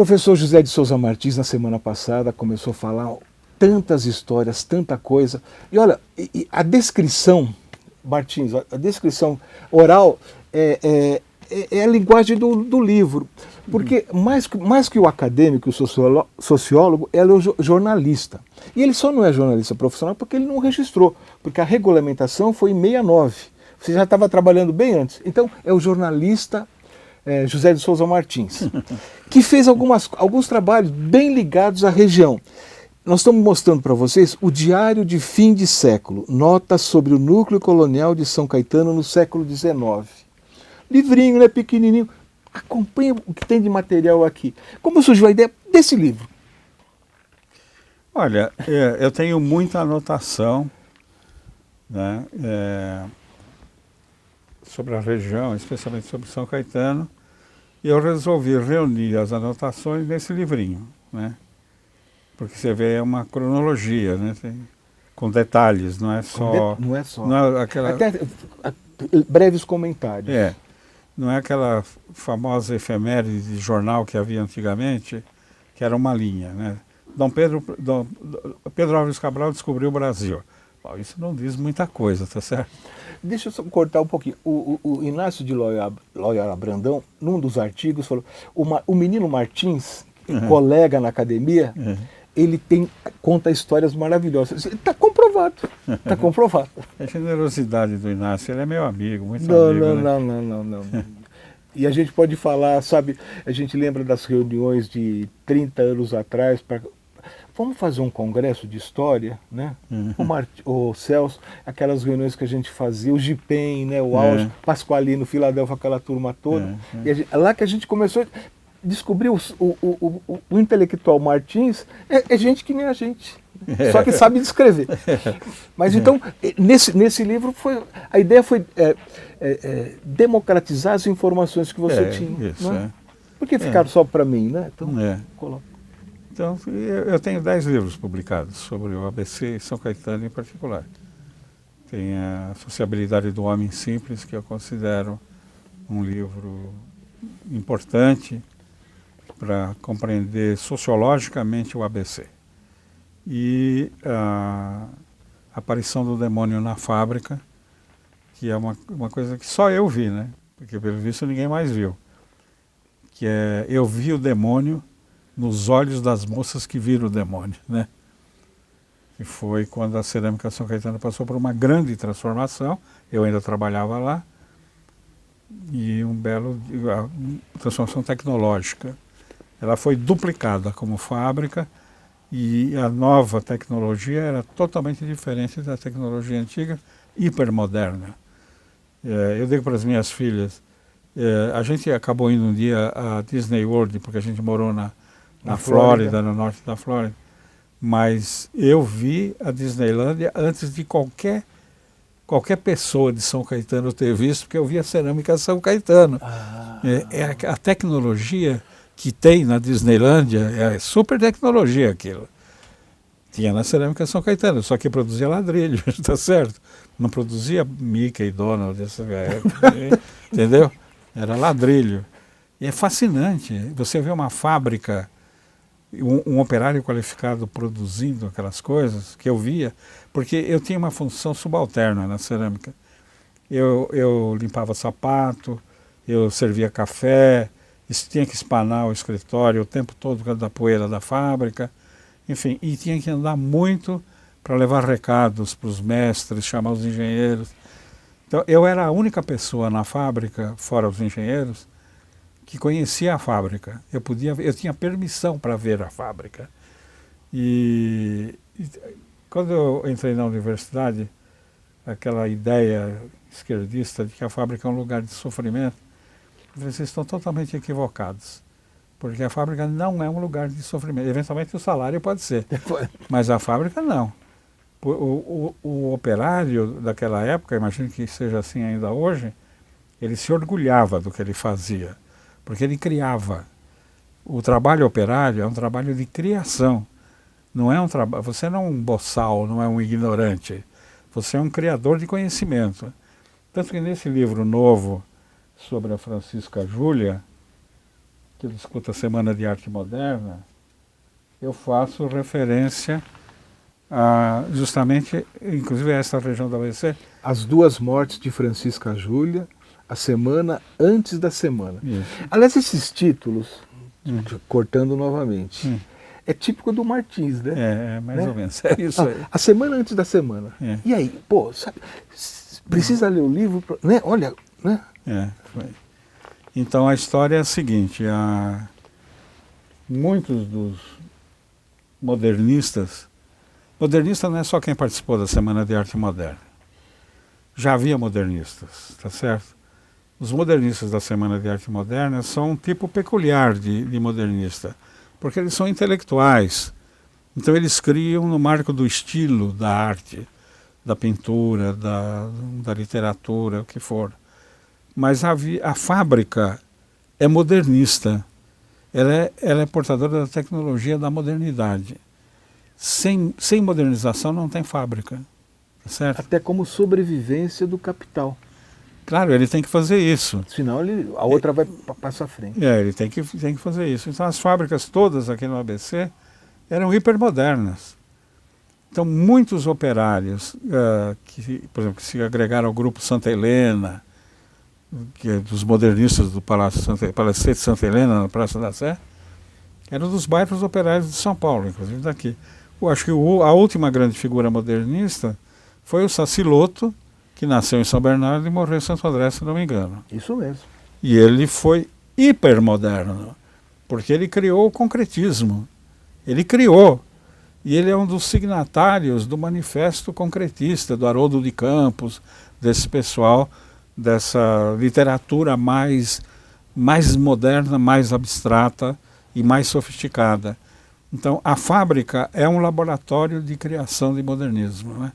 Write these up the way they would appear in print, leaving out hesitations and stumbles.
Professor José de Souza Martins, na semana passada, começou a falar tantas histórias, tanta coisa. E olha, a descrição, Martins, a descrição oral é a linguagem do livro. Porque mais que o acadêmico, o sociólogo, ele é o jornalista. E ele só não é jornalista profissional porque ele não registrou. Porque a regulamentação foi em 69. Você já estava trabalhando bem antes. Então, é o jornalista José de Souza Martins, que fez alguns trabalhos bem ligados à região. Nós estamos mostrando para vocês o Diário de Fim de Século, notas sobre o núcleo colonial de São Caetano no século XIX. Livrinho, né, pequenininho. Acompanha o que tem de material aqui. Como surgiu a ideia desse livro? Olha, eu tenho muita anotação, né, sobre a região, especialmente sobre São Caetano, e eu resolvi reunir as anotações nesse livrinho, né? Porque você vê, é uma cronologia, né? Com detalhes, não é só... Não é só. Não é aquela... Até breves comentários. Não é aquela famosa efeméride de jornal que havia antigamente, que era uma linha, né? Pedro Álvares Cabral descobriu o Brasil. Bom, isso não diz muita coisa, tá certo? Deixa eu só cortar um pouquinho. O Inácio de Loyola Brandão, num dos artigos, falou o menino Martins, colega na academia, ele conta histórias maravilhosas. Está comprovado. Está comprovado. A generosidade do Inácio, ele é meu amigo, muito amigo. Não. E a gente pode falar, sabe, a gente lembra das reuniões de 30 anos atrás, vamos fazer um congresso de história, né? O Celso, aquelas reuniões que a gente fazia, o Gipen, né? O Auge, Pasqualino, Filadélfia, aquela turma toda. E lá que a gente começou a descobrir o intelectual Martins, é gente que nem a gente, só que sabe descrever. Mas então, nesse livro, a ideia foi democratizar as informações que você tinha. Isso, né? Por que ficaram só para mim, né? Então, coloca. Então, eu tenho 10 livros publicados sobre o ABC e São Caetano em particular. Tem a Sociabilidade do Homem Simples, que eu considero um livro importante para compreender sociologicamente o ABC. E a Aparição do Demônio na Fábrica, que é uma coisa que só eu vi, né? Porque pelo visto ninguém mais viu. Que é Eu Vi o Demônio nos Olhos das Moças que Viram o Demônio, né? Que foi quando a cerâmica São Caetano passou por uma grande transformação. Eu ainda trabalhava lá. E transformação tecnológica. Ela foi duplicada como fábrica e a nova tecnologia era totalmente diferente da tecnologia antiga, hipermoderna. Eu digo para as minhas filhas, a gente acabou indo um dia à Disney World, porque a gente morou na Flórida, no norte da Flórida, mas eu vi a Disneylândia antes de qualquer pessoa de São Caetano ter visto, porque eu vi a cerâmica São Caetano. A tecnologia que tem na Disneylândia é super tecnologia aquilo. Tinha na cerâmica São Caetano, só que produzia ladrilho, tá certo? Não produzia Mickey e Donald, entendeu? Era ladrilho. E é fascinante, você vê uma fábrica, um operário qualificado produzindo aquelas coisas que eu via, porque eu tinha uma função subalterna na cerâmica. Eu limpava sapato, eu servia café, tinha que espanar o escritório o tempo todo por causa da poeira da fábrica, enfim, e tinha que andar muito para levar recados para os mestres, chamar os engenheiros. Então, eu era a única pessoa na fábrica, fora os engenheiros, que conhecia a fábrica. Eu tinha permissão para ver a fábrica. E quando eu entrei na universidade, aquela ideia esquerdista de que a fábrica é um lugar de sofrimento, vocês estão totalmente equivocados, porque a fábrica não é um lugar de sofrimento. Eventualmente o salário pode ser, mas a fábrica não. O operário daquela época, imagino que seja assim ainda hoje, ele se orgulhava do que ele fazia, porque ele criava. O trabalho operário é um trabalho de criação. Não é um trabalho. Você não é um boçal, não é um ignorante. Você é um criador de conhecimento. Tanto que nesse livro novo sobre a Francisca Júlia, que eu discuto a Semana de Arte Moderna, eu faço referência a justamente, inclusive a essa região da ABC. As duas mortes de Francisca Júlia, a semana antes da semana. Isso. Aliás, esses títulos, cortando novamente, é típico do Martins, né? É mais ou menos, é isso aí. A semana antes da semana. É. E aí, pô, sabe, precisa ler o livro, né? Olha, né? Foi. Então a história é a seguinte, muitos dos modernistas, modernista não é só quem participou da Semana de Arte Moderna, já havia modernistas, tá certo? Os modernistas da Semana de Arte Moderna são um tipo peculiar de modernista, porque eles são intelectuais, então eles criam no marco do estilo da arte, da pintura, da literatura, o que for. Mas a fábrica é modernista, ela é portadora da tecnologia da modernidade. Sem modernização não tem fábrica, tá certo? Até como sobrevivência do capital. Claro, ele tem que fazer isso. Senão a outra vai passar à frente. Ele tem que fazer isso. Então as fábricas todas aqui no ABC eram hipermodernas. Então muitos operários, por exemplo, que se agregaram ao grupo Santa Helena, que é dos modernistas do Palacete Santa Helena, na Praça da Sé, eram dos bairros operários de São Paulo, inclusive daqui. Eu acho que a última grande figura modernista foi o Sacilotto, que nasceu em São Bernardo e morreu em Santo André, se não me engano. Isso mesmo. E ele foi hipermoderno, porque ele criou o concretismo. Ele criou. E ele é um dos signatários do Manifesto Concretista, do Haroldo de Campos, desse pessoal, dessa literatura mais moderna, mais abstrata e mais sofisticada. Então, a fábrica é um laboratório de criação de modernismo, né?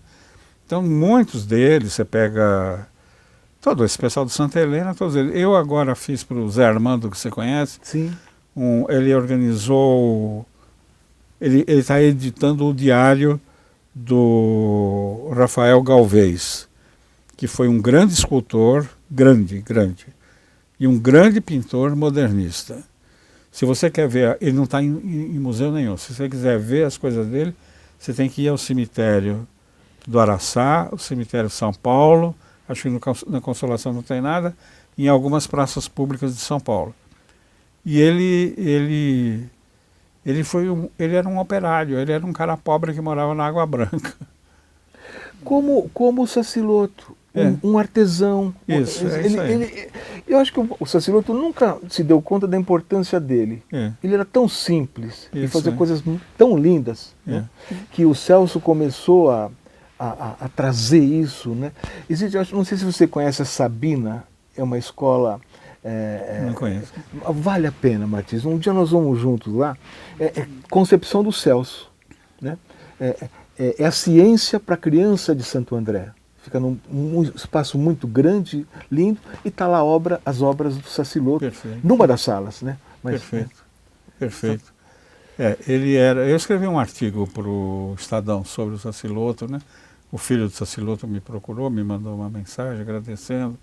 Então, muitos deles, você pega todo esse pessoal do Santa Helena, todos eles. Eu agora fiz para o Zé Armando, que você conhece. Sim. Ele organizou, ele está editando o diário do Rafael Galvez, que foi um grande escultor, grande, e um grande pintor modernista. Se você quer ver, ele não está em museu nenhum, se você quiser ver as coisas dele, você tem que ir ao cemitério do Araçá, o cemitério de São Paulo, acho que na Consolação não tem nada, e em algumas praças públicas de São Paulo. E ele era um operário, ele era um cara pobre que morava na Água Branca. Como o Sacilotto, um artesão. Isso, isso aí. Eu acho que o Sacilotto nunca se deu conta da importância dele. Ele era tão simples e fazia coisas tão lindas, né, que o Celso começou a trazer isso, né? Existe, não sei se você conhece a Sabina, é uma escola... não conheço. Vale a pena, Martins. Um dia nós vamos juntos lá. Concepção do Celso, né? É a ciência para a criança de Santo André. Fica num espaço muito grande, lindo, e está lá as obras do Sacilotto, numa das salas, né? Mas, Perfeito. Eu escrevi um artigo para o Estadão sobre o Sacilotto, né? O filho do Sacilotto me procurou, me mandou uma mensagem agradecendo,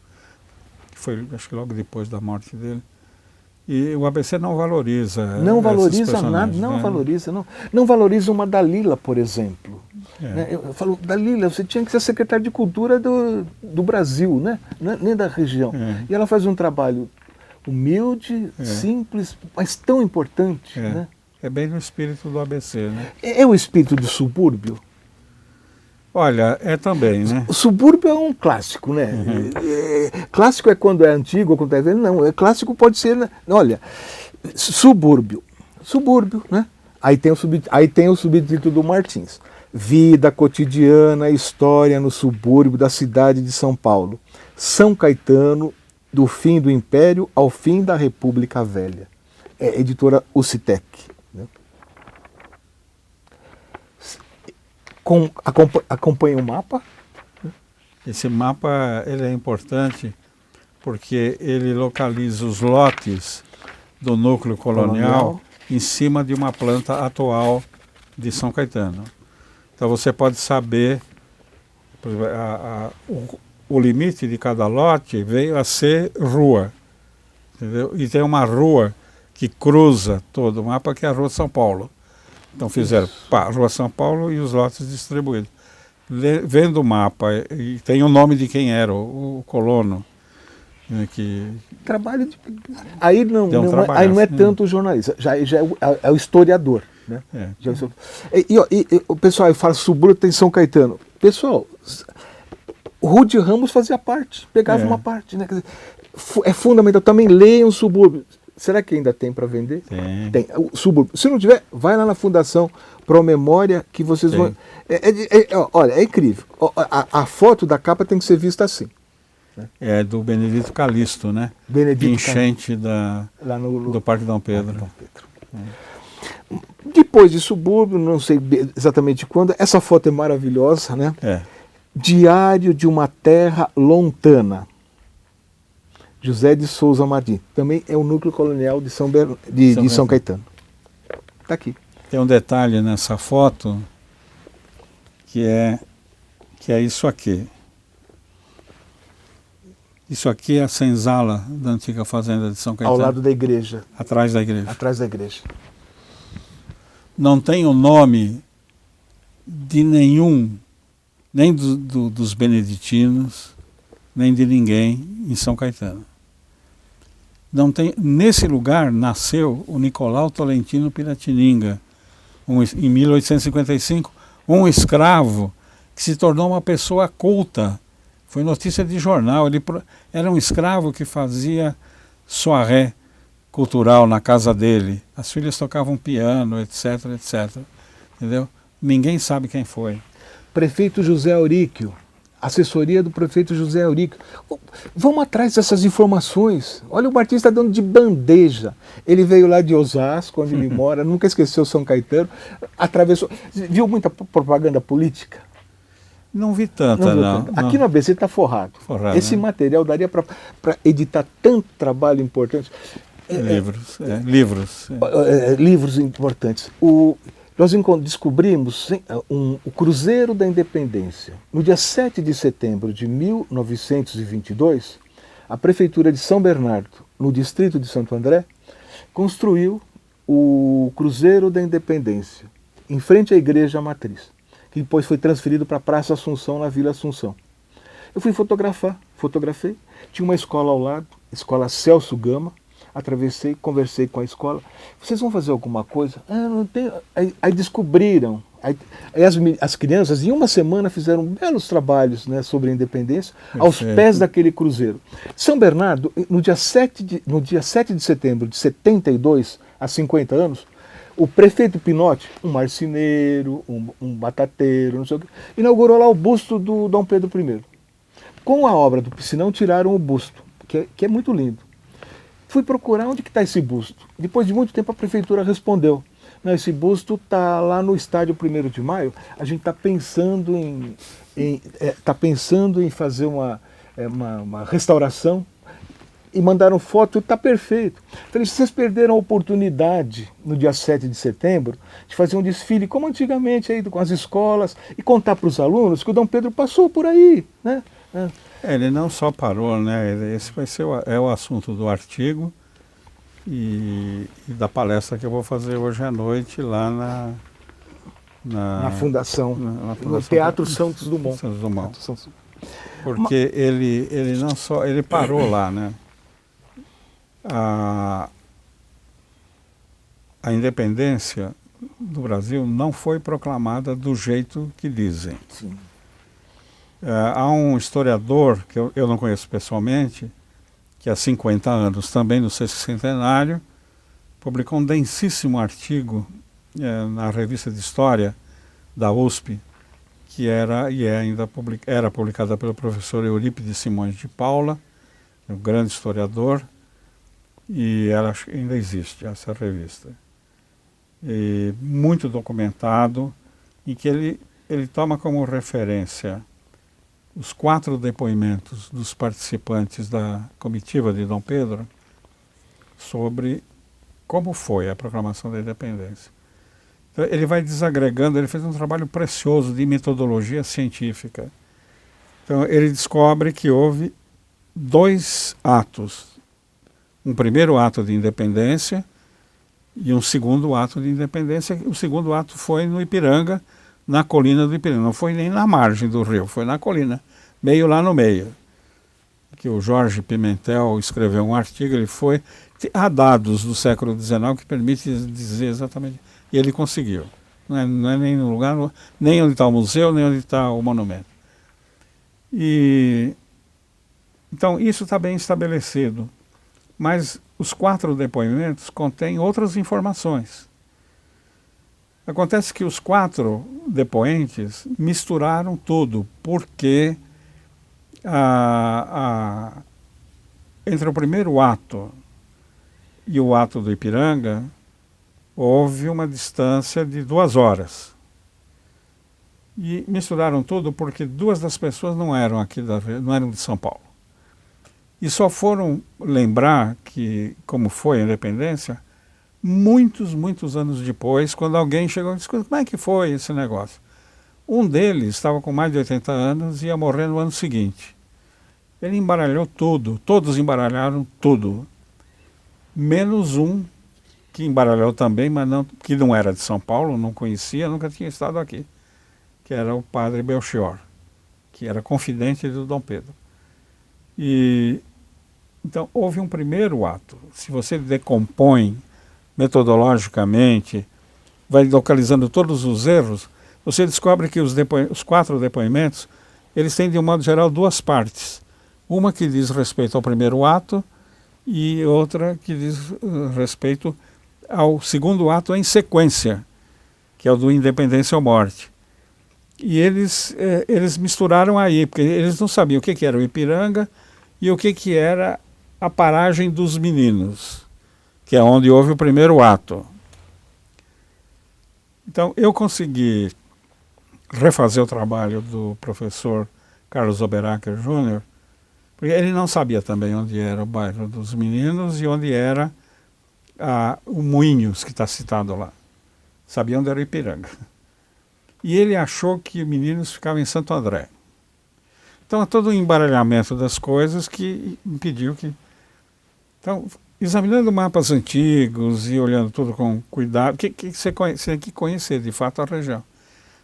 que foi, acho que logo depois da morte dele. E o ABC não valoriza. Não valoriza nada, né? não valoriza uma Dalila, por exemplo. Né? Eu falo, Dalila, você tinha que ser secretária de Cultura do Brasil, né? Nem da região. E ela faz um trabalho humilde, simples, mas tão importante. Né? É bem no espírito do ABC, né? É o espírito do subúrbio? Olha, é também, né? O subúrbio é um clássico, né? Clássico é quando é antigo ou quando é velho, não. Clássico pode ser, né? Olha, subúrbio, né? Aí tem o subtítulo do Martins. Vida cotidiana, história no subúrbio da cidade de São Paulo. São Caetano, do fim do Império ao fim da República Velha. É editora Ucitec. Né? Acompanha o mapa? Esse mapa ele é importante porque ele localiza os lotes do núcleo colonial em cima de uma planta atual de São Caetano. Então você pode saber, por exemplo, o limite de cada lote veio a ser rua, entendeu? E tem uma rua que cruza todo o mapa, que é a Rua São Paulo. Então fizeram Rua São Paulo e os lotes distribuídos. Vendo o mapa, e tem o nome de quem era, o colono. Né, que trabalho de... Aí não, aí não é tanto o jornalista, já é o historiador. Né? O pessoal aí fala subúrbio tem São Caetano. Pessoal, o Rude Ramos fazia parte, pegava uma parte. Né? Quer dizer, é fundamental. Também leiam o subúrbio. Será que ainda tem para vender? Tem. O subúrbio. Se não tiver, vai lá na Fundação Pro Memória que vocês vão... olha, é incrível. A foto da capa tem que ser vista assim. Né? É do Benedito Calixto, né? Enchente do Parque Dom Pedro. Depois de subúrbio, não sei exatamente quando, essa foto é maravilhosa, né? Diário de uma Terra Lontana. José de Souza Martins. Também é o núcleo colonial de São Caetano. Está aqui. Tem um detalhe nessa foto que é isso aqui. Isso aqui é a senzala da antiga fazenda de São Caetano. Ao lado da igreja. Atrás da igreja. Atrás da igreja. Não tem o nome de nenhum, nem dos beneditinos, nem de ninguém em São Caetano. Não tem, nesse lugar nasceu o Nicolau Tolentino Piratininga, em 1855, um escravo que se tornou uma pessoa culta. Foi notícia de jornal. Ele era um escravo que fazia soirée cultural na casa dele. As filhas tocavam piano, etc, etc. Entendeu? Ninguém sabe quem foi. Prefeito José Auríquio. Assessoria do prefeito José Auríquio. Vamos atrás dessas informações. Olha, o Martins está dando de bandeja. Ele veio lá de Osasco, onde ele mora, nunca esqueceu São Caetano, atravessou. Viu muita propaganda política? Não vi tanta, não. Aqui no ABC está forrado. Esse material daria para editar tanto trabalho importante. Livros importantes. Nós descobrimos o Cruzeiro da Independência. No dia 7 de setembro de 1922, a Prefeitura de São Bernardo, no distrito de Santo André, construiu o Cruzeiro da Independência, em frente à Igreja Matriz, que depois foi transferido para a Praça Assunção, na Vila Assunção. Eu fui fotografei, tinha uma escola ao lado, Escola Celso Gama, atravessei, conversei com a escola. Vocês vão fazer alguma coisa? Não tenho. Aí descobriram. Aí as crianças, em uma semana, fizeram belos trabalhos, né, sobre a independência, aos pés daquele cruzeiro. São Bernardo, no dia 7 de setembro de 72, há 50 anos, o prefeito Pinotti, um marceneiro, um batateiro, não sei o quê, inaugurou lá o busto do Dom Pedro I. Com a obra do Piscinão, tiraram o busto, que é muito lindo. Fui procurar onde que está esse busto. Depois de muito tempo a prefeitura respondeu: não, esse busto está lá no estádio 1º de Maio. A gente está pensando em fazer uma restauração. E mandaram foto, está perfeito. Falei, vocês perderam a oportunidade no dia 7 de setembro de fazer um desfile como antigamente aí, com as escolas, e contar para os alunos que o Dom Pedro passou por aí, né? Ele não só parou, né? Esse vai ser o assunto do artigo e da palestra que eu vou fazer hoje à noite lá na Fundação. No Teatro Santos Dumont. Santos Dumont. Porque ele não só... Ele parou lá, né? A independência do Brasil não foi proclamada do jeito que dizem. Sim. Há um historiador, que eu não conheço pessoalmente, que há 50 anos, também no sesquicentenário, publicou um densíssimo artigo na revista de História da USP, que era publicada pelo professor Eurípides Simões de Paula, um grande historiador, e ela ainda existe, essa revista. E muito documentado, em que ele toma como referência os 4 depoimentos dos participantes da comitiva de Dom Pedro sobre como foi a proclamação da independência. Então, ele vai desagregando, ele fez um trabalho precioso de metodologia científica. Então, ele descobre que houve 2 atos. Um primeiro ato de independência, e um segundo ato de independência. O segundo ato foi no Ipiranga, na colina do Ipiranga. Não foi nem na margem do rio, foi na colina, meio lá no meio. Que o Jorge Pimentel escreveu um artigo, ele foi... Há dados do século XIX que permitem dizer exatamente... E ele conseguiu. Não é nem no lugar, nem onde está o museu, nem onde está o monumento. Então, isso está bem estabelecido. Mas os 4 depoimentos contêm outras informações. Acontece que os 4 depoentes misturaram tudo, porque entre o primeiro ato e o ato do Ipiranga, houve uma distância de 2 horas. E misturaram tudo porque 2 das pessoas não eram aqui não eram de São Paulo. E só foram lembrar como foi a independência muitos anos depois, quando alguém chegou e disse: como é que foi esse negócio? Um deles estava com mais de 80 anos e ia morrer no ano seguinte. Ele embaralhou tudo, todos embaralharam tudo, menos um que embaralhou também, mas que não era de São Paulo, não conhecia, nunca tinha estado aqui, que era o padre Belchior, que era confidente do Dom Pedro. Então, houve um primeiro ato. Se você decompõe metodologicamente, vai localizando todos os erros, você descobre que os 4 depoimentos, eles têm, de um modo geral, 2 partes. Uma que diz respeito ao primeiro ato e outra que diz respeito ao segundo ato em sequência, que é o do Independência ou Morte. E eles misturaram aí, porque eles não sabiam o que era o Ipiranga e o que era a paragem dos meninos, que é onde houve o primeiro ato. Então, eu consegui refazer o trabalho do professor Carlos Oberacker Jr., porque ele não sabia também onde era o bairro dos meninos e onde era o Moinhos, que está citado lá. Sabia onde era o Ipiranga. E ele achou que Meninos ficava em Santo André. Então, é todo o embaralhamento das coisas que impediu que... Então, examinando mapas antigos e olhando tudo com cuidado, você tem que conhecer de fato a região.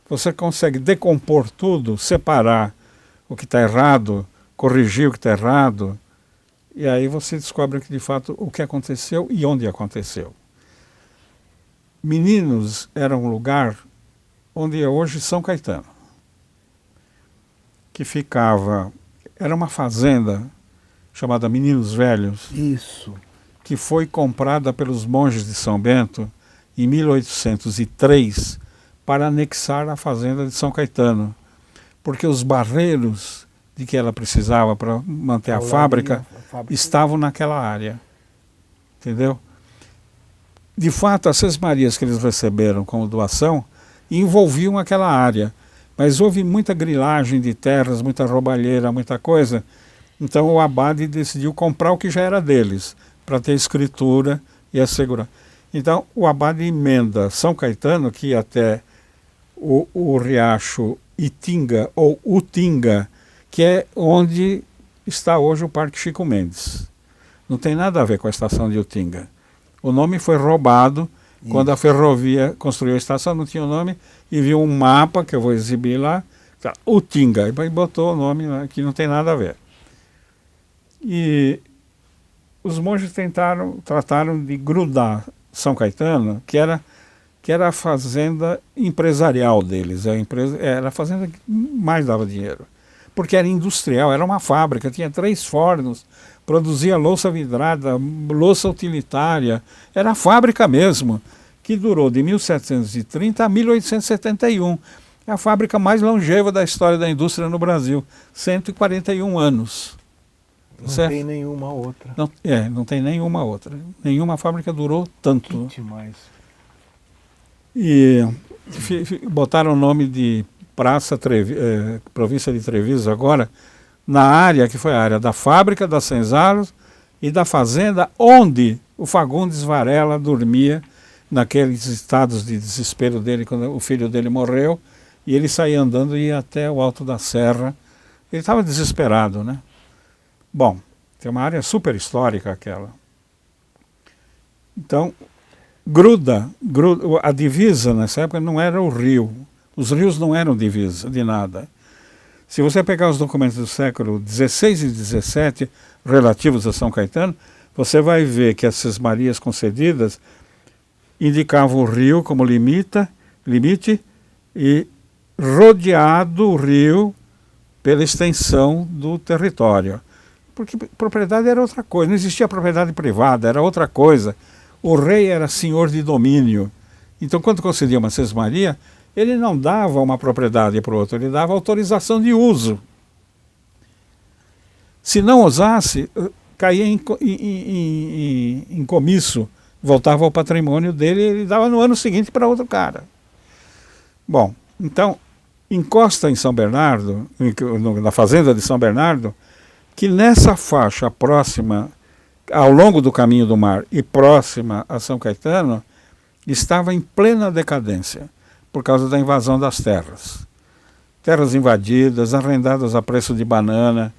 Você consegue decompor tudo, separar o que está errado, corrigir o que está errado, e aí você descobre que de fato o que aconteceu e onde aconteceu. Meninos era um lugar onde é hoje São Caetano, que era uma fazenda chamada Meninos Velhos. Isso. Que foi comprada pelos monges de São Bento em 1803 para anexar a fazenda de São Caetano, porque os barreiros de que ela precisava para manter a fábrica estavam naquela área, entendeu? De fato, as sesmarias que eles receberam como doação envolviam aquela área, mas houve muita grilagem de terras, muita roubalheira, muita coisa, então o abade decidiu comprar o que já era deles, para ter escritura e assegurar. Então, o abade emenda São Caetano, que ia até o riacho Itinga, ou Utinga, que é onde está hoje o Parque Chico Mendes. Não tem nada a ver com a estação de Utinga. O nome foi roubado quando a ferrovia construiu a estação, não tinha o nome, e viu um mapa, que eu vou exibir lá, Utinga, e botou o nome lá, que não tem nada a ver. E os monges trataram de grudar São Caetano, que era a fazenda empresarial deles, era a fazenda que mais dava dinheiro, porque era industrial, era uma fábrica, tinha 3 fornos, produzia louça vidrada, louça utilitária, era a fábrica mesmo, que durou de 1730 a 1871, é a fábrica mais longeva da história da indústria no Brasil, 141 anos. Não tem nenhuma outra. Não tem nenhuma outra. Nenhuma fábrica durou tanto. Que demais. E botaram o nome de província de Treviso agora, na área que foi a área da fábrica, da Senzaros e da fazenda, onde o Fagundes Varela dormia, naqueles estados de desespero dele, quando o filho dele morreu, e ele saía andando e ia até o alto da serra. Ele estava desesperado, né? Bom, tem uma área super histórica aquela. Então, a divisa nessa época não era o rio. Os rios não eram divisa de nada. Se você pegar os documentos do século XVI e XVII relativos a São Caetano, você vai ver que essas cismarias concedidas indicavam o rio como limite e rodeado o rio pela extensão do território. Porque propriedade era outra coisa, não existia propriedade privada, era outra coisa. O rei era senhor de domínio. Então, quando concedia uma cismaria, ele não dava uma propriedade para o outro, ele dava autorização de uso. Se não usasse, caía em comício, voltava ao patrimônio dele e ele dava no ano seguinte para outro cara. Bom, então, encosta em São Bernardo, na fazenda de São Bernardo, que nessa faixa próxima, ao longo do caminho do mar e próxima a São Caetano, estava em plena decadência, por causa da invasão das terras. Terras invadidas, arrendadas a preço de banana,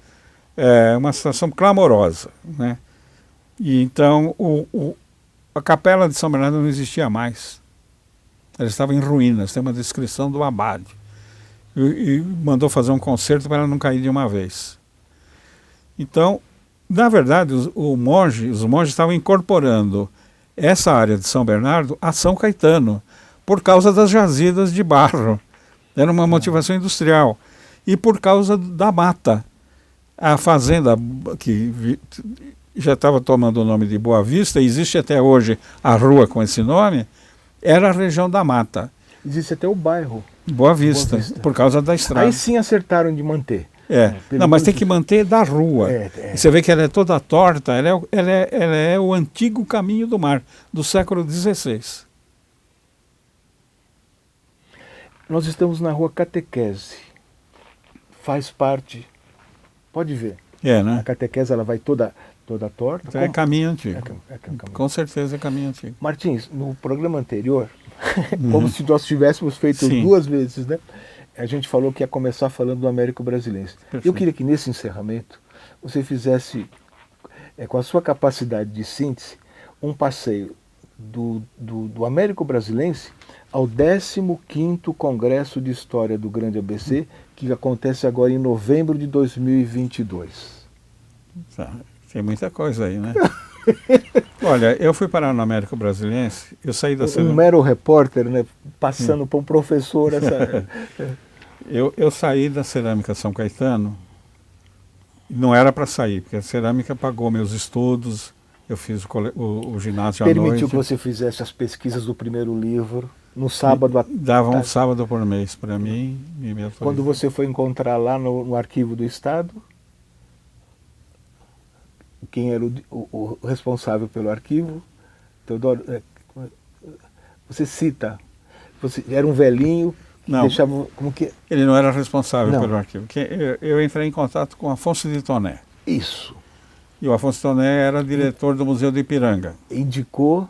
uma situação clamorosa, né? E então a capela de São Bernardo não existia mais. Ela estava em ruínas, tem uma descrição do abade. E mandou fazer um concerto para ela não cair de uma vez. Então, na verdade, os monges estavam incorporando essa área de São Bernardo a São Caetano, por causa das jazidas de barro. Era uma motivação industrial. E por causa da mata. A fazenda, que já estava tomando o nome de Boa Vista, existe até hoje a rua com esse nome, era a região da mata. Existe até o bairro Boa Vista, por causa da estrada. Aí sim acertaram de manter. Não, mas tem que manter da rua. Você vê que ela é toda torta, ela é o antigo caminho do mar, do século XVI. Nós estamos na rua Catequese. Faz parte, pode ver. Né? A Catequese ela vai toda torta. Então é caminho antigo. Caminho. Com certeza é caminho antigo. Martins, no programa anterior, como se nós tivéssemos feito duas vezes, né? A gente falou que ia começar falando do Américo Brasilense. Perfeito. Eu queria que nesse encerramento você fizesse, com a sua capacidade de síntese, um passeio do Américo Brasilense ao 15º Congresso de História do Grande ABC, que acontece agora em novembro de 2022. Tem muita coisa aí, né? Olha, eu fui parar no Américo Brasilense, eu saí da Um mero repórter, né? Passando para um professor essa... eu saí da Cerâmica São Caetano, não era para sair, porque a Cerâmica pagou meus estudos, eu fiz o ginásio à noite. Permitiu que você fizesse as pesquisas do primeiro livro, no sábado... Dava um sábado por mês para mim. Quando você foi encontrar lá no Arquivo do Estado, quem era o responsável pelo arquivo, Teodoro, você cita, você era um velhinho que não, deixava como que... Ele não era responsável pelo arquivo. Eu entrei em contato com Afonso de Toné. Isso. E o Afonso de Toné era diretor do Museu do Ipiranga. Indicou.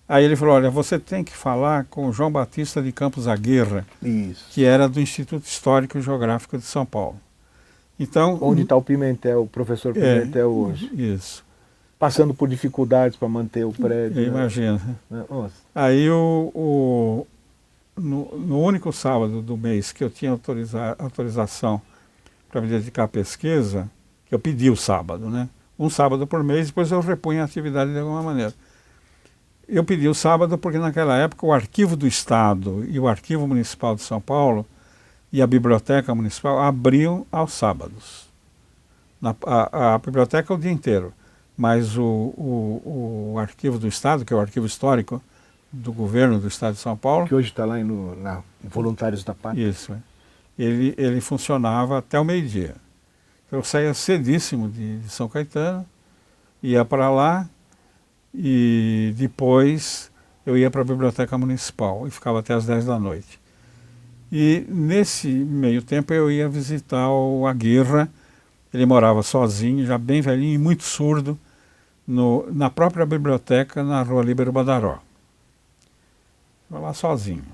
Aí ele falou, olha, você tem que falar com o João Batista de Campos Aguirre, que era do Instituto Histórico e Geográfico de São Paulo. Então, onde está o Pimentel, o professor Pimentel hoje. Isso. Passando por dificuldades para manter o prédio. Imagina. Né? Aí no único sábado do mês que eu tinha autorização para me dedicar à pesquisa, que eu pedi o sábado, né? Um sábado por mês, depois eu repunha a atividade de alguma maneira. Eu pedi o sábado porque naquela época o Arquivo do Estado e o Arquivo Municipal de São Paulo e a Biblioteca Municipal abriam aos sábados. A biblioteca o dia inteiro, mas o Arquivo do Estado, que é o Arquivo Histórico do Governo do Estado de São Paulo... Que hoje está lá na Voluntários da Pátria. Isso, ele funcionava até o meio-dia. Eu saía cedíssimo de São Caetano, ia para lá e depois eu ia para a Biblioteca Municipal e ficava até as 10 da noite. E nesse meio tempo eu ia visitar o Aguirre. Ele morava sozinho, já bem velhinho e muito surdo, na própria biblioteca na Rua Líbero Badaró. Lá sozinho.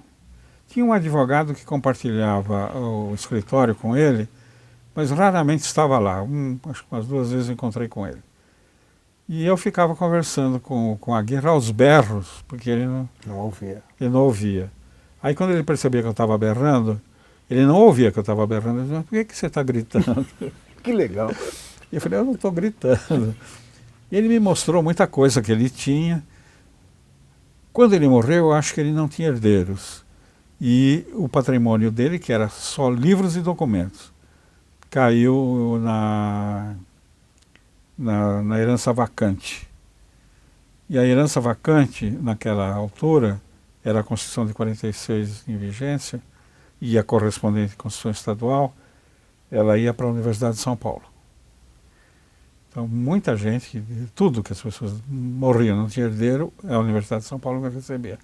Tinha um advogado que compartilhava o escritório com ele, mas raramente estava lá. Acho que umas 2 vezes eu encontrei com ele. E eu ficava conversando com a Aguirre aos berros, porque ele não ouvia. Aí quando ele percebia que eu estava berrando, ele não ouvia que eu estava berrando, ele dizia, mas por que você está gritando? Que legal. E eu falei, eu não estou gritando. E ele me mostrou muita coisa que ele tinha. Quando ele morreu, eu acho que ele não tinha herdeiros. E o patrimônio dele, que era só livros e documentos, caiu na herança vacante. E a herança vacante, naquela altura, era a Constituição de 46 em vigência, e a correspondente Constituição Estadual, ela ia para a Universidade de São Paulo. Então, muita gente, tudo que as pessoas morriam, não tinha herdeiro, a Universidade de São Paulo vai receber.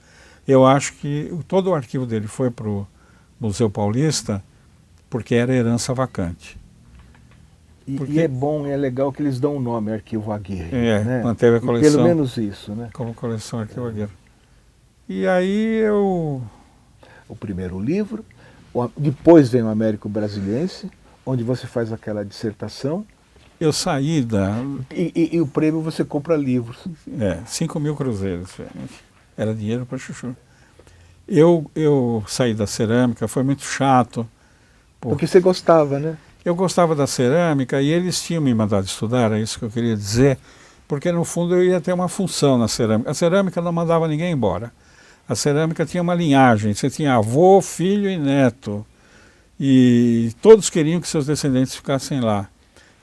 Eu acho que todo o arquivo dele foi para o Museu Paulista, porque era herança vacante. E é bom, é legal que eles dão um nome, Arquivo Aguirre. Né? Manteve a coleção. Pelo menos isso, né? Como coleção Arquivo Aguirre. E aí eu... O primeiro livro, depois vem o Américo Brasiliense, onde você faz aquela dissertação. Eu saí da... E o prêmio você compra livros. 5.000 cruzeiros. Era dinheiro para chuchu. Eu saí da cerâmica, foi muito chato. Porque você gostava, né? Eu gostava da cerâmica e eles tinham me mandado estudar, é isso que eu queria dizer, porque no fundo eu ia ter uma função na cerâmica. A cerâmica não mandava ninguém embora. A cerâmica tinha uma linhagem, você tinha avô, filho e neto. E todos queriam que seus descendentes ficassem lá.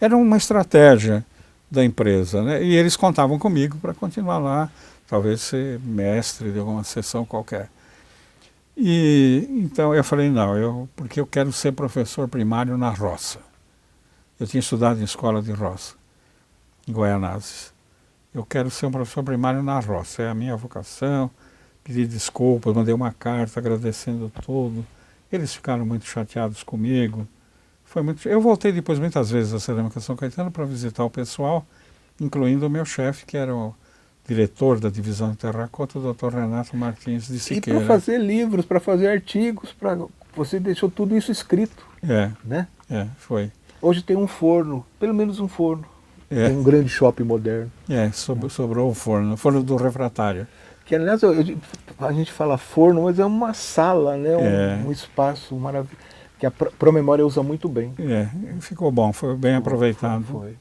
Era uma estratégia da empresa, né? E eles contavam comigo para continuar lá, talvez ser mestre de alguma sessão qualquer. E então eu falei, não, porque eu quero ser professor primário na roça. Eu tinha estudado em escola de roça, em Goianazes. Eu quero ser um professor primário na roça, é a minha vocação. Pedi desculpas, mandei uma carta agradecendo tudo. Eles ficaram muito chateados comigo. Eu voltei depois muitas vezes à Cerâmica São Caetano para visitar o pessoal, incluindo o meu chefe, que era o diretor da divisão de terracota, o Dr. Renato Martins de Siqueira. E para fazer livros, para fazer artigos, você deixou tudo isso escrito, né? Foi. Hoje tem um forno, pelo menos um forno. Tem um grande shopping moderno. Sobrou o forno do refratário. Que, aliás, a gente fala forno, mas é uma sala, né? Um espaço maravilhoso, que a Promemória usa muito bem. Ficou bom, foi bem aproveitado. Foi.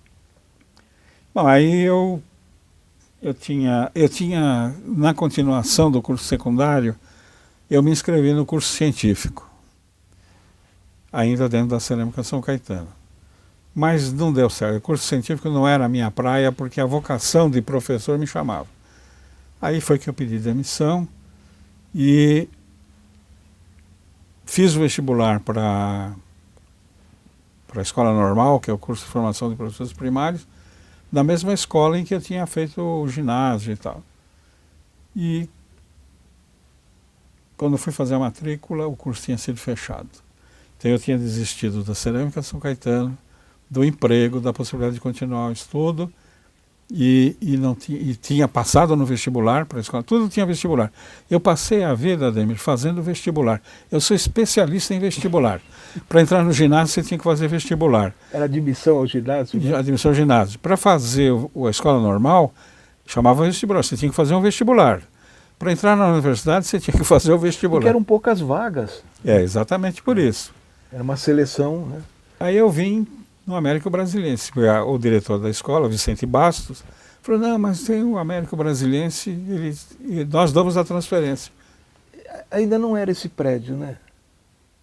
Bom, aí eu tinha, na continuação do curso secundário, eu me inscrevi no curso científico, ainda dentro da Cerâmica São Caetano. Mas não deu certo, o curso científico não era a minha praia, porque a vocação de professor me chamava. Aí foi que eu pedi demissão e fiz o vestibular para a escola normal, que é o curso de formação de professores primários, da mesma escola em que eu tinha feito o ginásio e tal. E quando fui fazer a matrícula, o curso tinha sido fechado. Então eu tinha desistido da Cerâmica São Caetano, do emprego, da possibilidade de continuar o estudo, e tinha passado no vestibular para a escola, tudo tinha vestibular. Eu passei a vida, Ademir, fazendo vestibular. Eu sou especialista em vestibular. Para entrar no ginásio você tinha que fazer vestibular. Era admissão ao ginásio? Admissão ao ginásio. Para fazer a escola normal, chamava vestibular, você tinha que fazer um vestibular. Para entrar na universidade você tinha que fazer o vestibular. Porque eram poucas vagas. Exatamente por isso. Era uma seleção, né? Aí eu vim no Américo Brasiliense. O diretor da escola, Vicente Bastos, falou, não, mas tem o Américo Brasiliense, nós damos a transferência. Ainda não era esse prédio, né?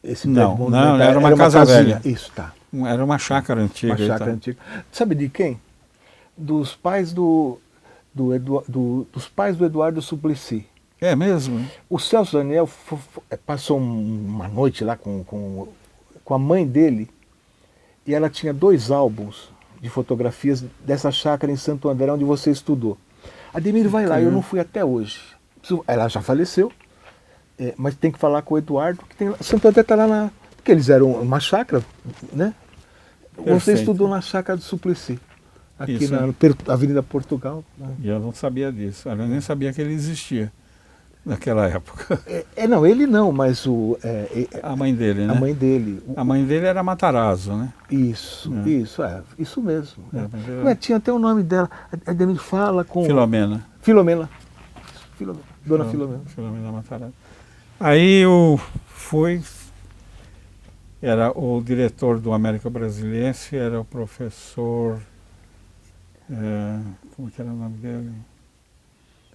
Esse prédio não, era uma casa velha. Isso, tá. Era uma chácara antiga. Uma chácara antiga. Sabe de quem? Dos pais dos pais do Eduardo Suplicy. É mesmo? O Celso Daniel passou uma noite lá com a mãe dele, e ela tinha 2 álbuns de fotografias dessa chácara em Santo André, onde você estudou. Ademir, vai lá, eu não fui até hoje. Ela já faleceu, mas tem que falar com o Eduardo, que tem, Santo André está lá porque eles eram uma chácara, né? Perfeito. Você estudou na chácara do Suplicy, aqui na Avenida Portugal. Né? E eu não sabia disso, eu nem sabia que ele existia. naquela época. Não, ele não, mas A mãe dele, né? a mãe dele. A mãe dele era Matarazzo, né? Isso mesmo. Mas era Tinha até o nome dela. A Demi fala com... Filomena. Filomena. Dona Filomena. Filomena Matarazzo. Aí eu fui, era o diretor do América Brasiliense, era o professor, como que era o nome dele?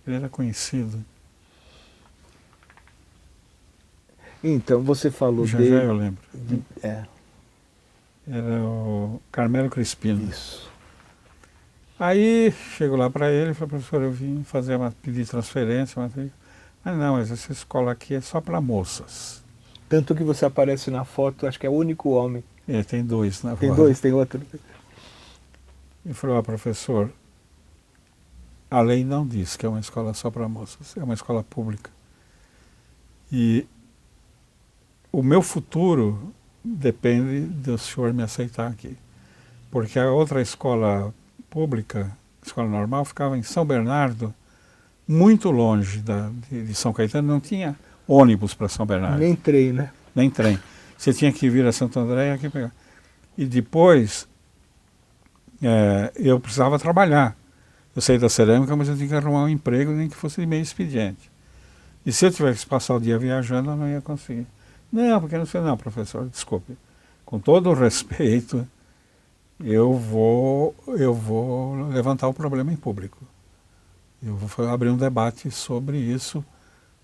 Ele era conhecido. Então, você falou Já dele... eu lembro. Era o Carmelo Crispino. Isso. Aí chego lá para ele e falei, professor, eu vim pedir transferência, mas não, mas essa escola aqui é só para moças. Tanto que você aparece na foto, acho que é o único homem. Tem dois na foto. Tem dois, tem outro. Ele falou, professor, a lei não diz que é uma escola só para moças, é uma escola pública. E o meu futuro depende do senhor me aceitar aqui. Porque a outra escola pública, escola normal, ficava em São Bernardo, muito longe de São Caetano, não tinha ônibus para São Bernardo. Nem trem, né? Nem trem. Você tinha que vir a Santo André e aqui pegar. E depois, eu precisava trabalhar. Eu saí da cerâmica, mas eu tinha que arrumar um emprego, nem que fosse de meio expediente. E se eu tivesse que passar o dia viajando, eu não ia conseguir. Não, porque não sei, não, professor, desculpe. Com todo o respeito, eu vou levantar o problema em público. Eu vou abrir um debate sobre isso,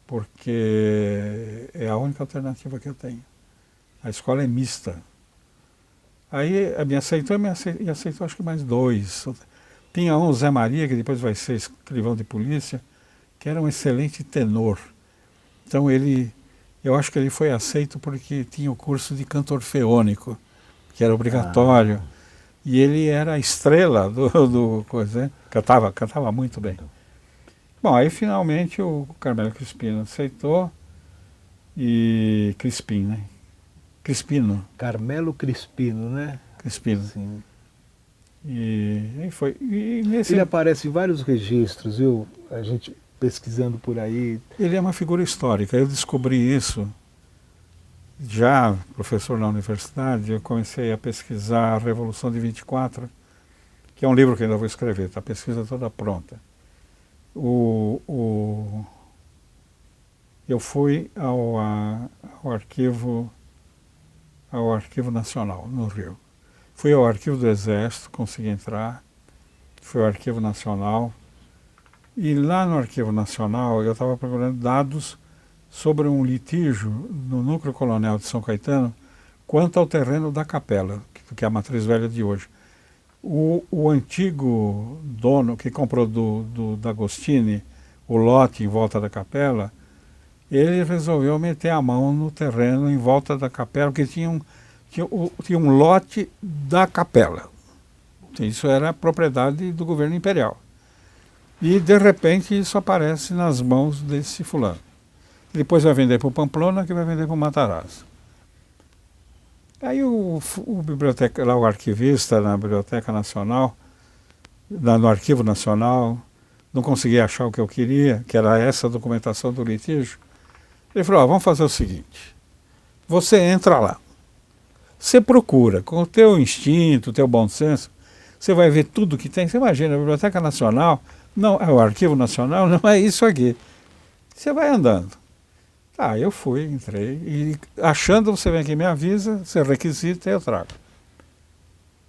porque é a única alternativa que eu tenho. A escola é mista. Aí me aceitou e aceitou acho que mais dois. Tinha um, Zé Maria, que depois vai ser escrivão de polícia, que era um excelente tenor. Então eu acho que ele foi aceito porque tinha o curso de canto orfeônico, que era obrigatório. E ele era a estrela do coisa, né? Cantava muito bem. Bom, aí finalmente o Carmelo Crispino aceitou, e Crispim, né? Crispino. Carmelo Crispino, né? Crispino. Sim. E aí foi. E nesse... Ele aparece em vários registros, viu? A gente pesquisando por aí. Ele é uma figura histórica. Eu descobri isso já, professor na universidade, eu comecei a pesquisar a Revolução de 24, que é um livro que ainda vou escrever, está a pesquisa toda pronta. Eu fui ao Arquivo Nacional, no Rio. Fui ao Arquivo do Exército, consegui entrar, fui ao Arquivo Nacional, e lá no Arquivo Nacional eu estava procurando dados sobre um litígio no Núcleo Colonial de São Caetano quanto ao terreno da capela, que é a Matriz Velha de hoje. O antigo dono que comprou do D'Agostini o lote em volta da capela, ele resolveu meter a mão no terreno em volta da capela, porque tinha um lote da capela. Isso era propriedade do governo imperial. E, de repente, isso aparece nas mãos desse fulano. Depois vai vender para o Pamplona, que vai vender para o Matarazzo. Aí o arquivista na Biblioteca Nacional, no Arquivo Nacional, não conseguia achar o que eu queria, que era essa documentação do litígio. Ele falou, vamos fazer o seguinte, você entra lá, você procura, com o teu instinto, o teu bom senso, você vai ver tudo que tem. Você imagina, a Biblioteca Nacional, não, o Arquivo Nacional não é isso aqui. Você vai andando. Eu fui, entrei, e achando, você vem aqui, me avisa, você requisita e eu trago.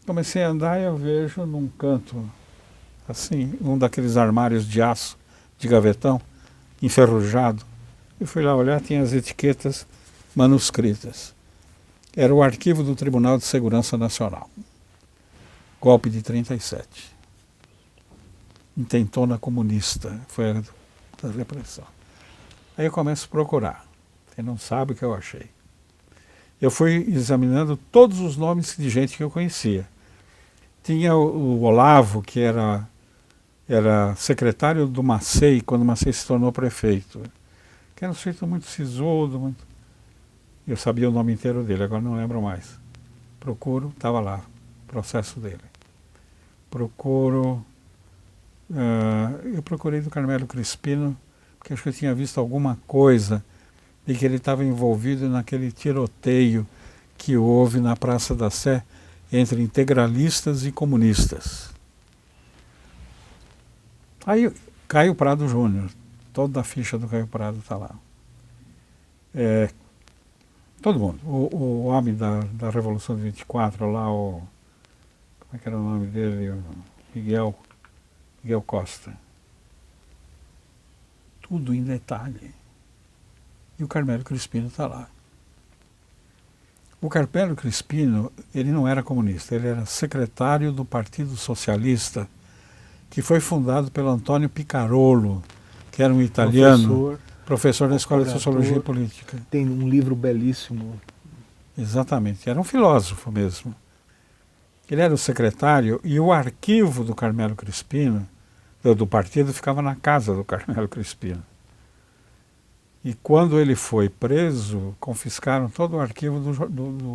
Comecei a andar e eu vejo num canto, assim, um daqueles armários de aço, de gavetão, enferrujado. Eu fui lá olhar, tinha as etiquetas manuscritas. Era o arquivo do Tribunal de Segurança Nacional. Golpe de 37. Intentona comunista, foi a da repressão. Aí eu começo a procurar. Você não sabe o que eu achei. Eu fui examinando todos os nomes de gente que eu conhecia. Tinha o Olavo, que era secretário do Macei, quando o Macei se tornou prefeito. Que era um sujeito muito sisudo. Eu sabia o nome inteiro dele, agora não lembro mais. Procuro, estava lá, processo dele. Eu procurei do Carmelo Crispino, porque acho que eu tinha visto alguma coisa de que ele estava envolvido naquele tiroteio que houve na Praça da Sé entre integralistas e comunistas. Aí Caio Prado Júnior, toda a ficha do Caio Prado está lá. Todo mundo. O homem da Revolução de 24 lá, como é que era o nome dele? O Miguel Costa. Tudo em detalhe. E o Carmelo Crispino está lá. O Carmelo Crispino, ele não era comunista, ele era secretário do Partido Socialista, que foi fundado pelo Antônio Picarolo, que era um italiano, professor da Escola de Sociologia e Política. Tem um livro belíssimo. Exatamente, era um filósofo mesmo. Ele era o secretário e o arquivo do Carmelo Crispino, do partido, ficava na casa do Carmelo Crispino. E quando ele foi preso, confiscaram todo o arquivo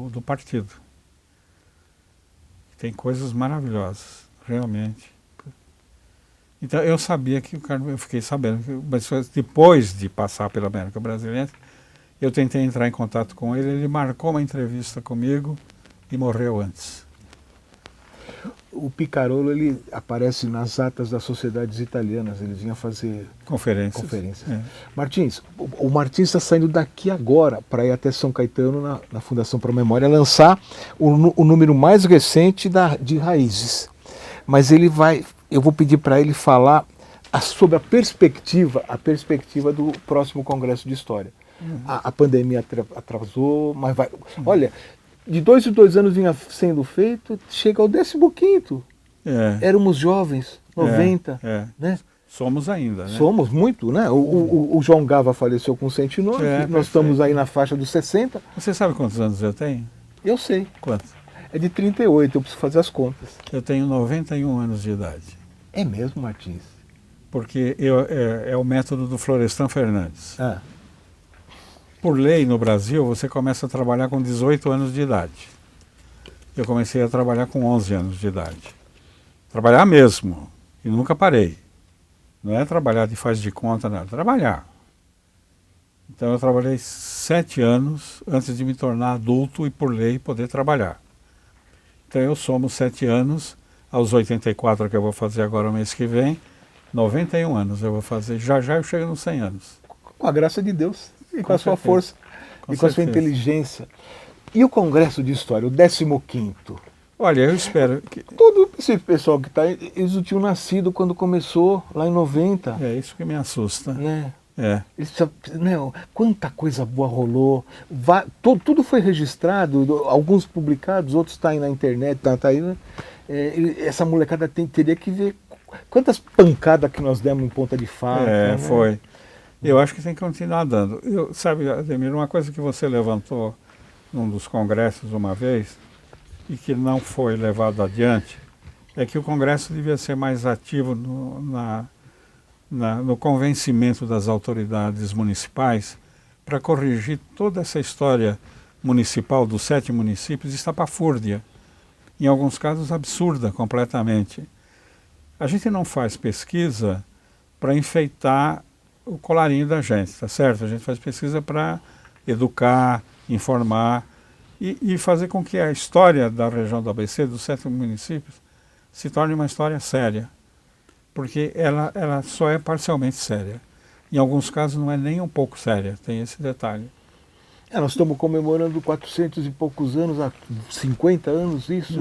do partido. Tem coisas maravilhosas, realmente. Então eu sabia que o Carmelo, eu fiquei sabendo, mas depois de passar pela América Brasileira, eu tentei entrar em contato com ele, ele marcou uma entrevista comigo e morreu antes. O Picarolo, ele aparece nas atas das sociedades italianas, eles vinham fazer conferências. É. Martins, o Martins está saindo daqui agora para ir até São Caetano, na Fundação Pro Memória, lançar o número mais recente de Raízes. Mas eu vou pedir para ele falar sobre a perspectiva do próximo Congresso de História. A pandemia atrasou, mas vai... Olha, de 2 em 2 anos vinha sendo feito, chega ao 15º. Éramos jovens, 90. Né? Somos ainda, né? Somos muito, né? O João Gava faleceu com 109, nós estamos aí na faixa dos 60. Você sabe quantos anos eu tenho? Eu sei. Quantos? É de 38, eu preciso fazer as contas. Eu tenho 91 anos de idade. É mesmo, Martins? Porque é o método do Florestan Fernandes. Por lei, no Brasil, você começa a trabalhar com 18 anos de idade. Eu comecei a trabalhar com 11 anos de idade. Trabalhar mesmo. E nunca parei. Não é trabalhar de faz de conta, não. Trabalhar. Então eu trabalhei 7 anos antes de me tornar adulto e, por lei, poder trabalhar. Então eu somo 7 anos, aos 84 que eu vou fazer agora o mês que vem, 91 anos eu vou fazer. Já eu chego nos 100 anos. Com a graça de Deus. E com a sua força, e com a sua inteligência. E o Congresso de História, o 15º? Olha, eu espero que... Todo esse pessoal que está aí, eles não tinham nascido quando começou, lá em 90. É isso que me assusta. Né? Eles, quanta coisa boa rolou. Tudo foi registrado, alguns publicados, outros estão aí na internet, tá aí, né? Essa molecada teria que ver quantas pancadas que nós demos em ponta de faca. Né? Foi. Eu acho que tem que continuar dando. Sabe, Ademir, uma coisa que você levantou num dos congressos uma vez e que não foi levado adiante é que o Congresso devia ser mais ativo no convencimento das autoridades municipais para corrigir toda essa história municipal dos 7 municípios estapafúrdia, em alguns casos absurda completamente. A gente não faz pesquisa para enfeitar o colarinho da gente, tá certo? A gente faz pesquisa para educar, informar e fazer com que a história da região do ABC, dos 7 municípios, se torne uma história séria. Porque ela só é parcialmente séria. Em alguns casos não é nem um pouco séria, tem esse detalhe. Nós estamos comemorando 400 e poucos anos, há 50 anos, isso.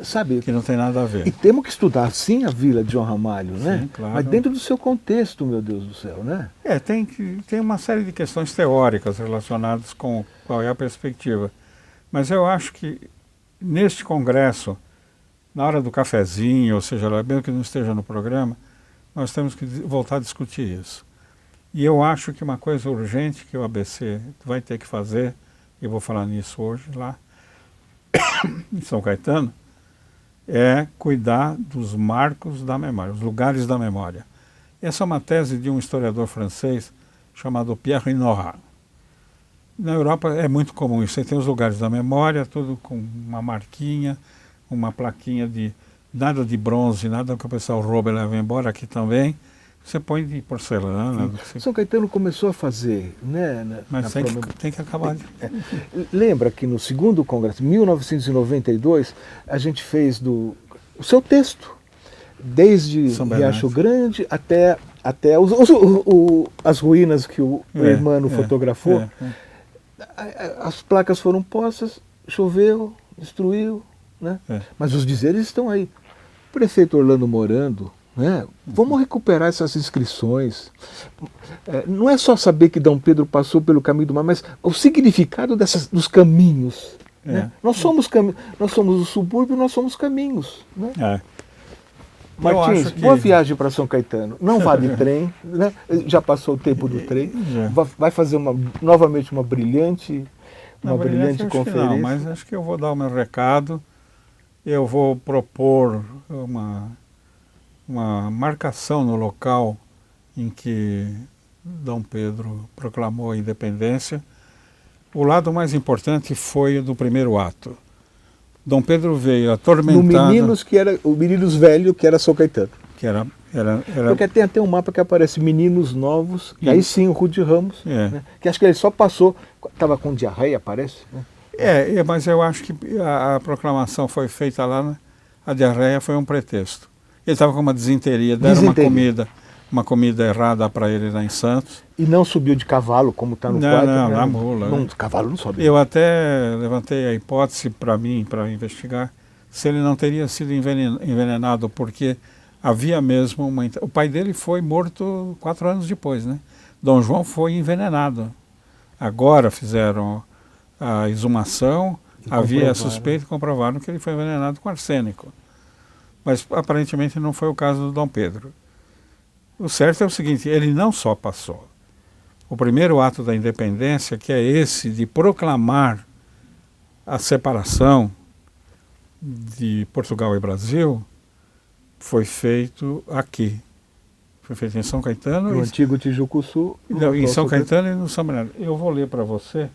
Sabe? Que não tem nada a ver. E temos que estudar, sim, a Vila de João Ramalho, né? Sim, claro. Mas dentro do seu contexto, meu Deus do céu, né? Tem uma série de questões teóricas relacionadas com qual é a perspectiva. Mas eu acho que neste congresso, na hora do cafezinho, ou seja, mesmo que não esteja no programa, nós temos que voltar a discutir isso. E eu acho que uma coisa urgente que o ABC vai ter que fazer, e eu vou falar nisso hoje lá em São Caetano, é cuidar dos marcos da memória, os lugares da memória. Essa é uma tese de um historiador francês chamado Pierre Nora. Na Europa é muito comum isso, você tem os lugares da memória, tudo com uma marquinha, uma plaquinha de nada de bronze, nada que o pessoal rouba e leva embora, aqui também, Você põe de porcelana. Você... São Caetano começou a fazer, né? Mas tem que acabar. Lembra que no segundo congresso, 1992, a gente fez o seu texto, desde Riacho Grande até as ruínas que o Hermano fotografou. As placas foram postas, choveu, destruiu, né? Mas os dizeres estão aí. O prefeito Orlando Morando, né? Vamos recuperar essas inscrições. Não é só saber que Dom Pedro passou pelo caminho do mar, mas o significado dos caminhos. Né? Nós somos o subúrbio, nós somos caminhos. Né? Martins, boa viagem para São Caetano. Não vá de trem, né? Já passou o tempo do trem. Vai fazer novamente uma brilhante conferência. Não, mas acho que eu vou dar o meu recado. Eu vou propor uma marcação no local em que Dom Pedro proclamou a independência. O lado mais importante foi o do primeiro ato. Dom Pedro veio atormentado... O Meninos Velho, que era São Caetano. Porque tem até um mapa que aparece Meninos Novos, e aí sim o Rude Ramos, né? Que acho que ele só passou, estava com diarreia, parece. Né? Mas eu acho que a proclamação foi feita lá, né? A diarreia foi um pretexto. Ele estava com uma desinteria, deram uma comida errada para ele lá em Santos. E não subiu de cavalo, como está no quadro? Não, na mula. Cavalo não sobe. Eu até levantei a hipótese para investigar, se ele não teria sido envenenado, porque havia mesmo o pai dele foi morto 4 anos depois, né? Dom João foi envenenado. Agora fizeram a exumação, havia suspeita e comprovaram que ele foi envenenado com arsênico. Mas aparentemente não foi o caso do Dom Pedro. O certo é o seguinte, ele não só passou. O primeiro ato da independência, que é esse de proclamar a separação de Portugal e Brasil, foi feito aqui. Foi feito em São Caetano. No antigo Tijucuçu. Não, em São Caetano e no São Bernardo. Eu vou ler para você.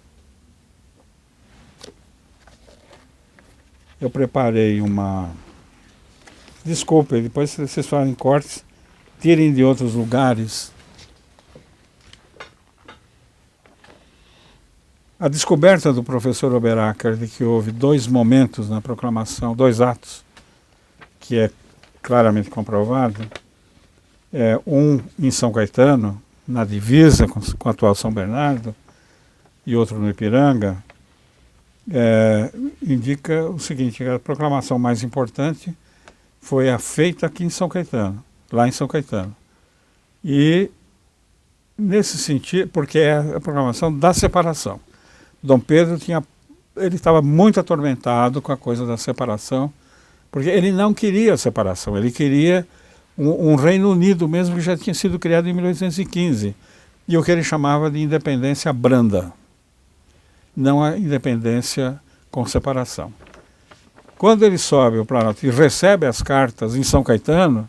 Eu preparei uma... Desculpe, depois vocês fazem cortes, tirem de outros lugares. A descoberta do professor Oberacker de que houve 2 momentos na proclamação, 2 atos, que é claramente comprovado, um em São Caetano, na divisa com o atual São Bernardo, e outro no Ipiranga, indica o seguinte, a proclamação mais importante foi a feita aqui em São Caetano, lá em São Caetano. E, nesse sentido, porque é a proclamação da separação. Dom Pedro estava muito atormentado com a coisa da separação, porque ele não queria a separação, ele queria um Reino Unido mesmo que já tinha sido criado em 1815, e o que ele chamava de independência branda, não a independência com separação. Quando ele sobe o Planalto e recebe as cartas em São Caetano,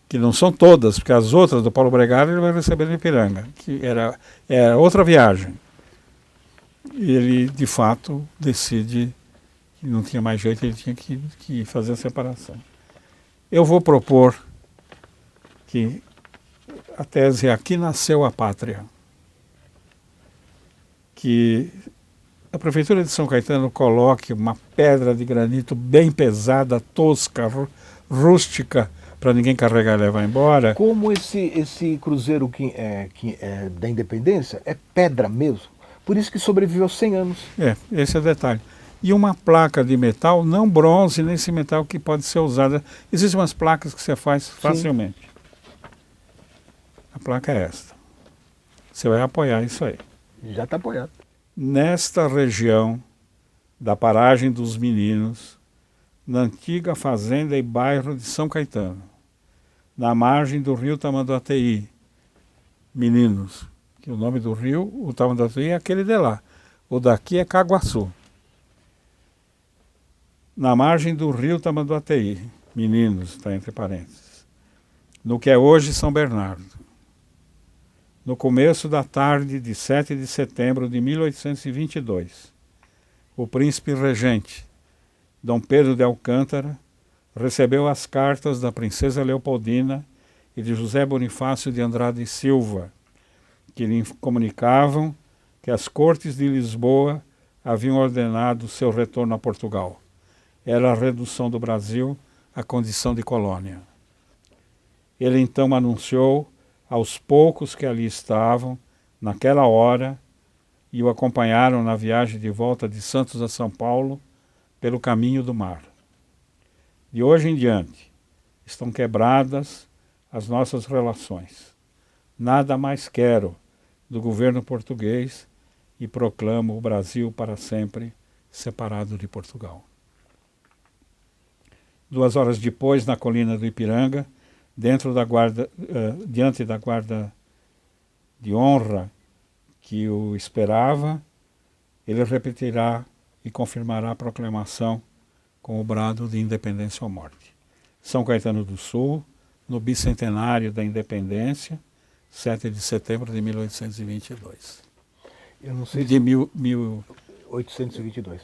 que não são todas, porque as outras do Paulo Bregário ele vai receber no Ipiranga, que era outra viagem. E ele, de fato, decide que não tinha mais jeito, ele tinha que fazer a separação. Eu vou propor que a tese é Aqui Nasceu a Pátria. Que a Prefeitura de São Caetano coloque uma pedra de granito bem pesada, tosca, rústica, para ninguém carregar e levar embora. Como esse cruzeiro que é da Independência é pedra mesmo, por isso que sobreviveu 100 anos. Esse é o detalhe. E uma placa de metal, não bronze, nesse metal que pode ser usada. Existem umas placas que você faz facilmente. Sim. A placa é esta. Você vai apoiar isso aí. Já está apoiado. Nesta região da Paragem dos Meninos, na antiga fazenda e bairro de São Caetano, na margem do rio Tamanduateí, Meninos, que o nome do rio, o Tamanduateí é aquele de lá, o daqui é Caguaçu. Na margem do rio Tamanduateí, Meninos, está entre parênteses, no que é hoje São Bernardo. No começo da tarde de 7 de setembro de 1822, o príncipe regente, Dom Pedro de Alcântara, recebeu as cartas da princesa Leopoldina e de José Bonifácio de Andrade e Silva, que lhe comunicavam que as cortes de Lisboa haviam ordenado seu retorno a Portugal. Era a redução do Brasil à condição de colônia. Ele então anunciou aos poucos que ali estavam, naquela hora, e o acompanharam na viagem de volta de Santos a São Paulo pelo caminho do mar. De hoje em diante, estão quebradas as nossas relações. Nada mais quero do governo português e proclamo o Brasil para sempre separado de Portugal. 2 horas depois, na colina do Ipiranga, diante da guarda de honra que o esperava, ele repetirá e confirmará a proclamação com o brado de independência ou morte. São Caetano do Sul, no bicentenário da independência, 7 de setembro de 1822. Eu não sei de se... 1822.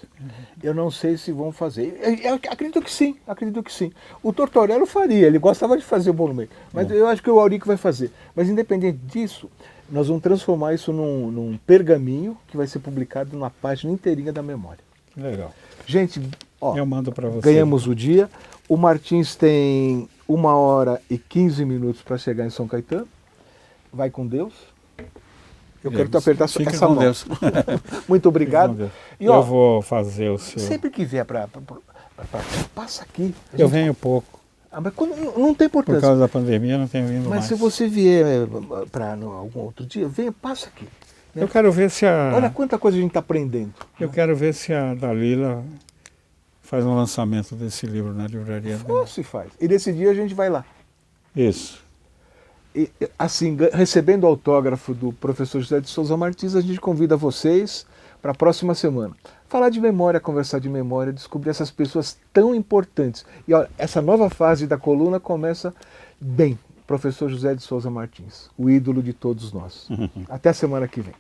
Eu não sei se vão fazer. Eu acredito que sim, acredito que sim. O Tortorello faria, ele gostava de fazer o bolo meio. Mas eu acho que o Aurico vai fazer. Mas independente disso, nós vamos transformar isso num pergaminho que vai ser publicado numa página inteirinha da memória. Que legal. Gente, ó, Eu mando para você. Ganhamos o dia. O Martins tem 1 hora e 15 minutos para chegar em São Caetano. Vai com Deus. Eu quero te apertar essa mão. Deus. Muito obrigado. E, ó, eu vou fazer o seu... Sempre que vier para... Passa aqui. Eu venho pouco. Mas não tem importância. Por causa da pandemia não tenho vindo mais. Mas se você vier para algum outro dia, venha, passa aqui. Né? Eu quero ver se a... Olha quanta coisa a gente está aprendendo. Eu quero ver se a Dalila faz um lançamento desse livro na livraria dela. Se faz. E nesse dia a gente vai lá. Isso. E, assim, recebendo o autógrafo do professor José de Souza Martins, a gente convida vocês para a próxima semana. Falar de memória, conversar de memória, descobrir essas pessoas tão importantes. E olha, essa nova fase da coluna começa bem. Professor José de Souza Martins, o ídolo de todos nós. Até a semana que vem.